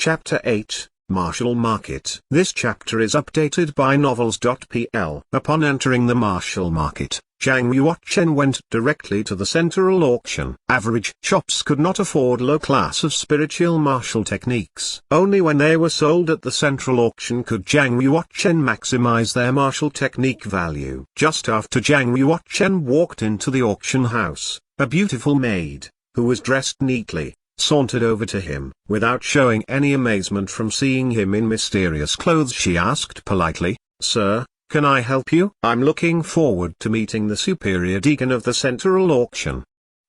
Chapter 8, Martial Market. This chapter is updated by Novels.pl. Upon entering the martial market, Zhang Yuochen went directly to the central auction. Average shops could not afford low class of spiritual martial techniques. Only when they were sold at the central auction could Zhang Yuochen maximize their martial technique value. Just after Zhang Yuochen walked into the auction house, a beautiful maid, who was dressed neatly, sauntered over to him. Without showing any amazement from seeing him in mysterious clothes, she asked politely, "Sir, can I help you? I'm looking forward to meeting the superior deacon of the central auction."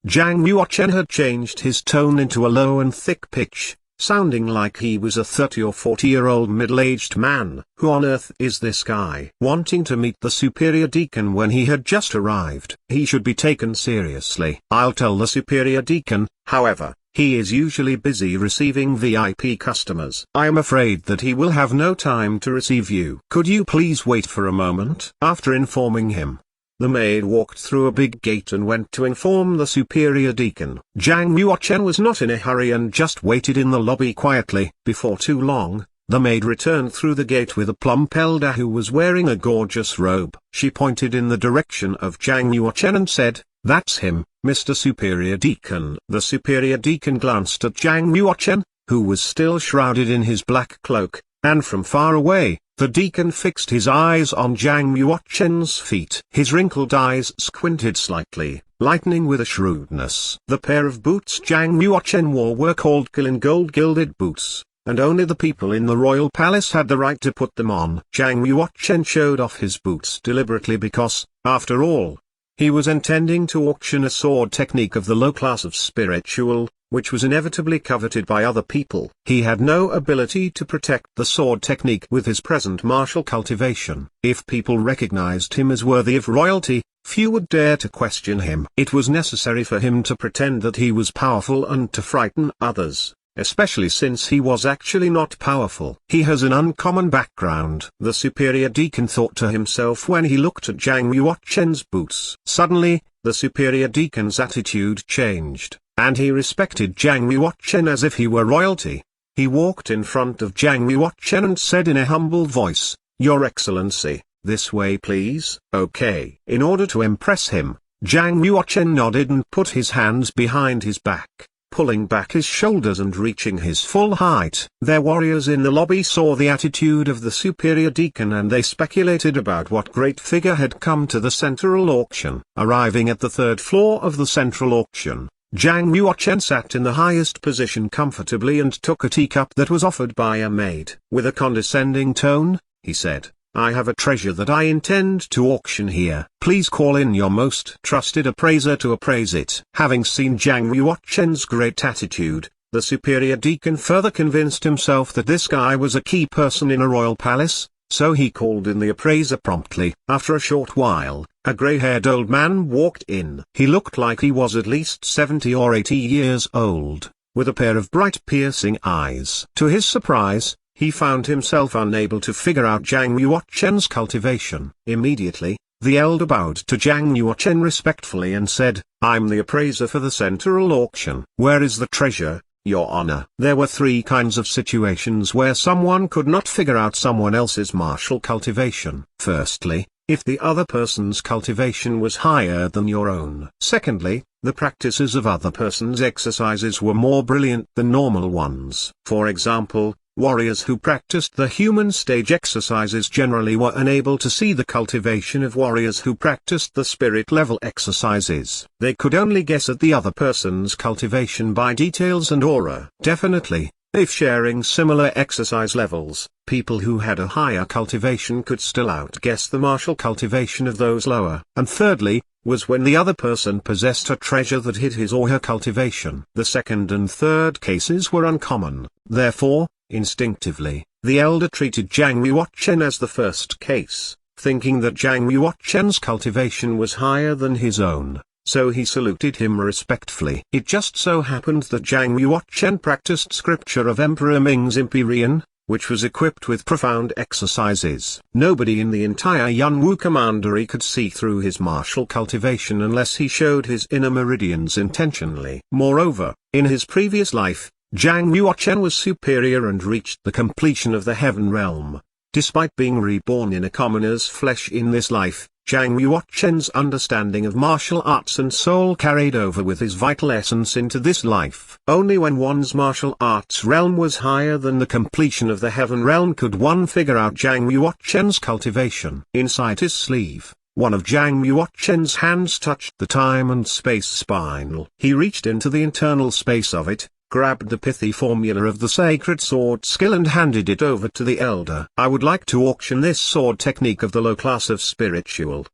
Zhang Yuochen had changed his tone into a low and thick pitch, sounding like he was a 30 or 40-year-old middle-aged man. Who on earth is this guy wanting to meet the superior deacon when he had just arrived? He should be taken seriously. I'll tell the superior deacon, however. He is usually busy receiving VIP customers. I am afraid that he will have no time to receive you. Could you please wait for a moment? After informing him, the maid walked through a big gate and went to inform the superior deacon. Zhang Yuochen was not in a hurry and just waited in the lobby quietly. Before too long, the maid returned through the gate with a plump elder who was wearing a gorgeous robe. She pointed in the direction of Zhang Yuochen and said, "That's him, Mr. Superior Deacon." The Superior Deacon glanced at Zhang Yuochen, who was still shrouded in his black cloak, and from far away, the deacon fixed his eyes on Zhang Yuochen's feet. His wrinkled eyes squinted slightly, lightening with a shrewdness. The pair of boots Zhang Yuochen wore were called Qilin gold gilded boots, and only the people in the royal palace had the right to put them on. Zhang Yuochen showed off his boots deliberately because, after all, he was intending to auction a sword technique of the low class of spiritual, which was inevitably coveted by other people. He had no ability to protect the sword technique with his present martial cultivation. If people recognized him as worthy of royalty, few would dare to question him. It was necessary for him to pretend that he was powerful and to frighten others, especially since he was actually not powerful. He has an uncommon background, the superior deacon thought to himself when he looked at Zhang Yuochen's boots. Suddenly, the superior deacon's attitude changed, and he respected Zhang Yuochen as if he were royalty. He walked in front of Zhang Yuochen and said in a humble voice, "Your Excellency, this way please." "Okay." In order to impress him, Zhang Yuochen nodded and put his hands behind his back, pulling back his shoulders and reaching his full height. Their warriors in the lobby saw the attitude of the superior deacon and they speculated about what great figure had come to the central auction. Arriving at the third floor of the central auction, Zhang Yuochen sat in the highest position comfortably and took a teacup that was offered by a maid. With a condescending tone, he said, "I have a treasure that I intend to auction here. Please call in your most trusted appraiser to appraise it." Having seen Zhang Yuochen's great attitude, the superior deacon further convinced himself that this guy was a key person in a royal palace, so he called in the appraiser promptly. After a short while, a gray-haired old man walked in. He looked like he was at least 70 or 80 years old, with a pair of bright piercing eyes. To his surprise, he found himself unable to figure out Zhang Yuochen's cultivation. Immediately, the elder bowed to Zhang Yuochen respectfully and said, "I'm the appraiser for the central auction." "Where is the treasure, Your Honor?" There were three kinds of situations where someone could not figure out someone else's martial cultivation. Firstly, if the other person's cultivation was higher than your own. Secondly, the practices of other person's exercises were more brilliant than normal ones. For example, warriors who practiced the human stage exercises generally were unable to see the cultivation of warriors who practiced the spirit level exercises. They could only guess at the other person's cultivation by details and aura. Definitely, if sharing similar exercise levels, people who had a higher cultivation could still outguess the martial cultivation of those lower. And thirdly, was when the other person possessed a treasure that hid his or her cultivation. The second and third cases were uncommon. Therefore, instinctively, the elder treated Zhang Yuochen as the first case, thinking that Zhang Yuochen's cultivation was higher than his own, so he saluted him respectfully. It just so happened that Zhang Yuochen practiced scripture of Emperor Ming's Empyrean, which was equipped with profound exercises. Nobody in the entire Yunwu commandery could see through his martial cultivation unless he showed his inner meridians intentionally. Moreover, in his previous life, Zhang Yuochen was superior and reached the completion of the heaven realm. Despite being reborn in a commoner's flesh in this life, Zhang Yuochen's understanding of martial arts and soul carried over with his vital essence into this life. Only when one's martial arts realm was higher than the completion of the heaven realm could one figure out Zhang Yuochen's cultivation. Inside his sleeve, one of Zhang Yuochen's hands touched the time and space spinal. He reached into the internal space of it, grabbed the pithy formula of the sacred sword skill and handed it over to the elder. "I would like to auction this sword technique of the low class of spiritual,"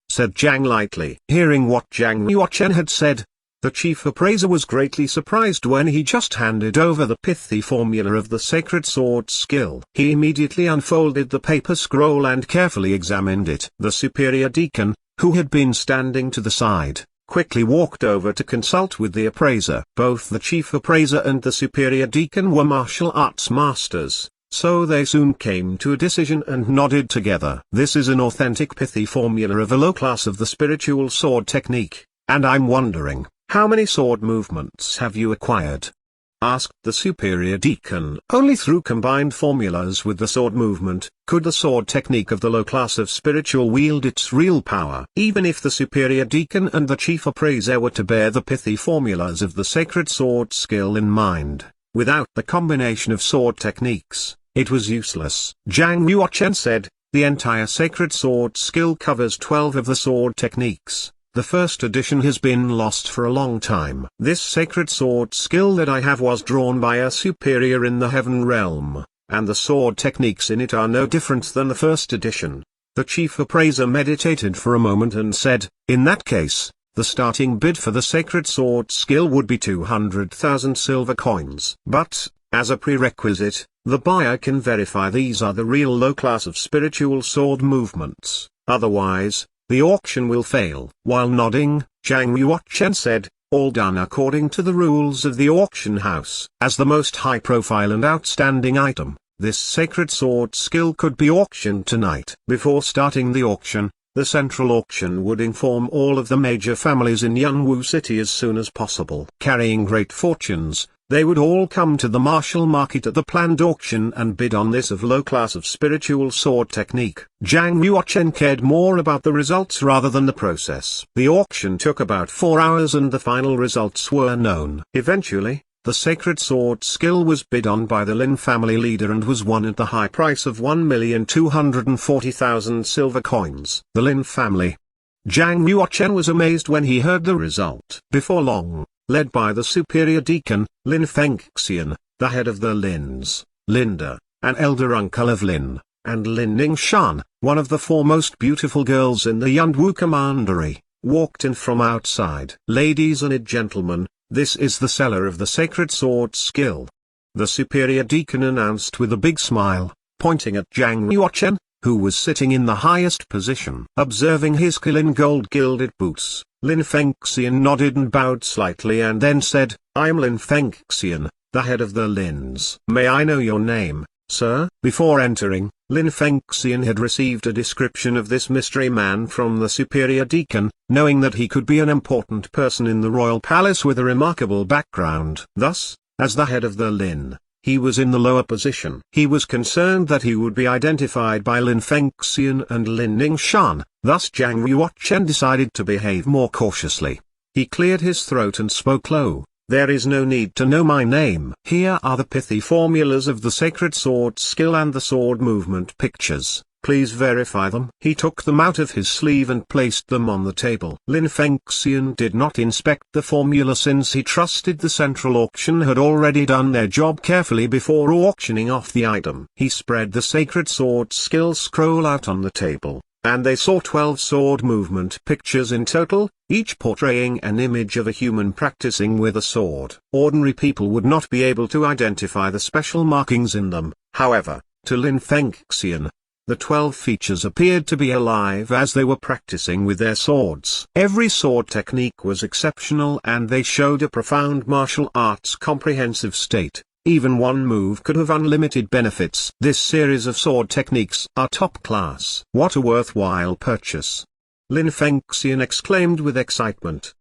said Zhang lightly. Hearing what Zhang Yuochen had said, the chief appraiser was greatly surprised when he just handed over the pithy formula of the sacred sword skill. He immediately unfolded the paper scroll and carefully examined it. The superior deacon, who had been standing to the side, quickly walked over to consult with the appraiser. Both the chief appraiser and the superior deacon were martial arts masters, so they soon came to a decision and nodded together. "This is an authentic pithy formula of a low class of the spiritual sword technique, and I'm wondering, how many sword movements have you acquired?" asked the superior deacon. "Only through combined formulas with the sword movement, could the sword technique of the low class of spiritual wield its real power." Even if the superior deacon and the chief appraiser were to bear the pithy formulas of the sacred sword skill in mind, without the combination of sword techniques, it was useless. Zhang Yuochen said, "The entire sacred sword skill covers 12 of the sword techniques. The first edition has been lost for a long time. This sacred sword skill that I have was drawn by a superior in the heaven realm, and the sword techniques in it are no different than the first edition." The chief appraiser meditated for a moment and said, "In that case, the starting bid for the sacred sword skill would be 200,000 silver coins. But, as a prerequisite, the buyer can verify these are the real low class of spiritual sword movements, otherwise, the auction will fail." While nodding, Zhang Yuochen said, "All done according to the rules of the auction house." As the most high-profile and outstanding item, this sacred sword skill could be auctioned tonight. Before starting the auction, the central auction would inform all of the major families in Yunwu City as soon as possible. Carrying great fortunes, they would all come to the martial market at the planned auction and bid on this of low class of spiritual sword technique. Zhang Yuochen cared more about the results rather than the process. The auction took about 4 hours and the final results were known. Eventually, the sacred sword skill was bid on by the Lin family leader and was won at the high price of 1,240,000 silver coins. The Lin family. Zhang Yuochen was amazed when he heard the result. Before long, led by the superior deacon, Lin Fengxian, the head of the Lins, Linda, an elder uncle of Lin, and Lin Ningshan, one of the 4 most beautiful girls in the Yunwu commandery, walked in from outside. "Ladies and gentlemen, this is the seller of the sacred sword skill," the superior deacon announced with a big smile, pointing at Zhang Yuochen, who was sitting in the highest position. Observing his skill in gold-gilded boots, Lin Fengxian nodded and bowed slightly and then said, "I am Lin Fengxian, the head of the Lins. May I know your name, sir?" Before entering, Lin Fengxian had received a description of this mystery man from the superior deacon, knowing that he could be an important person in the royal palace with a remarkable background. Thus, as the head of the Lin, he was in the lower position. He was concerned that he would be identified by Lin Fengxian and Lin Ningshan, thus Zhang Yuochen decided to behave more cautiously. He cleared his throat and spoke low, "There is no need to know my name. Here are the pithy formulas of the sacred sword skill and the sword movement pictures. Please verify them." He took them out of his sleeve and placed them on the table. Lin Fengxian did not inspect the formula since he trusted the central auction had already done their job carefully before auctioning off the item. He spread the sacred sword skill scroll out on the table, and they saw 12 sword movement pictures in total, each portraying an image of a human practicing with a sword. Ordinary people would not be able to identify the special markings in them, however, to Lin Fengxian, the 12 features appeared to be alive as they were practicing with their swords. Every sword technique was exceptional and they showed a profound martial arts comprehensive state. Even one move could have unlimited benefits. This series of sword techniques are top class. What a worthwhile purchase! Lin Fengxian exclaimed with excitement.